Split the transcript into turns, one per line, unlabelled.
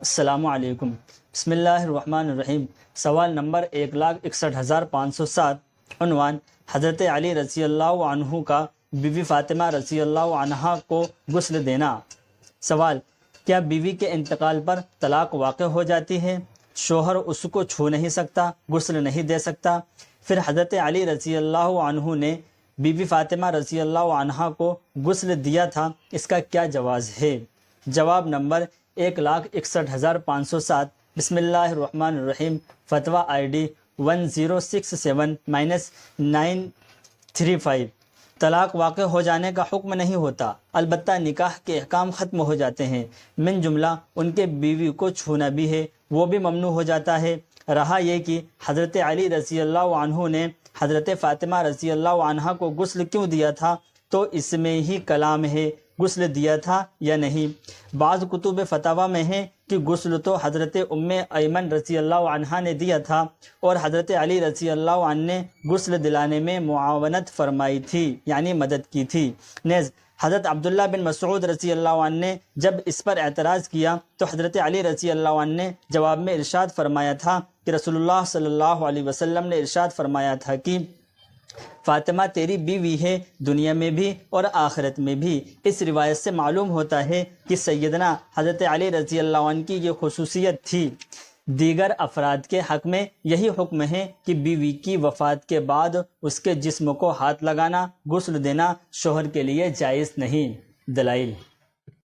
السلام علیکم۔ بسم اللہ الرحمن الرحیم۔ سوال نمبر 1,61,507۔ عنوان: حضرت علی رضی اللہ عنہ کا بیوی فاطمہ رضی اللہ عنہا کو غسل دینا۔ سوال: کیا بیوی کے انتقال پر طلاق واقع ہو جاتی ہے؟ شوہر اس کو چھو نہیں سکتا، غسل نہیں دے سکتا، پھر حضرت علی رضی اللہ عنہ نے بیوی فاطمہ رضی اللہ عنہا کو غسل دیا تھا، اس کا کیا جواز ہے؟ جواب نمبر 1,61,507۔ بسم اللہ الرحمن الرحیم۔ فتویٰ ID 1067-935۔ طلاق واقع ہو جانے کا حکم نہیں ہوتا، البتہ نکاح کے احکام ختم ہو جاتے ہیں۔ من جملہ ان کے بیوی کو چھونا بھی ہے، وہ بھی ممنوع ہو جاتا ہے۔ رہا یہ کہ حضرت علی رضی اللہ عنہ نے حضرت فاطمہ رضی اللہ عنہا کو غسل کیوں دیا تھا، تو اس میں ہی کلام ہے، غسل دیا تھا یا نہیں۔ بعض کتب فتاوی میں ہے کہ غسل تو حضرت ام ایمن رضی اللہ عنہا نے دیا تھا اور حضرت علی رضی اللہ عنہ نے غسل دلانے میں معاونت فرمائی تھی، یعنی مدد کی تھی۔ نیز حضرت عبداللہ بن مسعود رضی اللہ عنہ نے جب اس پر اعتراض کیا تو حضرت علی رضی اللہ عنہ نے جواب میں ارشاد فرمایا تھا کہ رسول اللہ صلی اللہ علیہ وسلم نے ارشاد فرمایا تھا کہ فاطمہ تیری بیوی ہے، دنیا میں بھی اور آخرت میں بھی۔ اس روایت سے معلوم ہوتا ہے کہ سیدنا حضرت علی رضی اللہ عنہ کی یہ خصوصیت تھی۔ دیگر افراد کے حق میں یہی حکم ہے کہ بیوی کی وفات کے بعد اس کے جسم کو ہاتھ لگانا، غسل دینا شوہر کے لیے جائز نہیں۔ دلائل: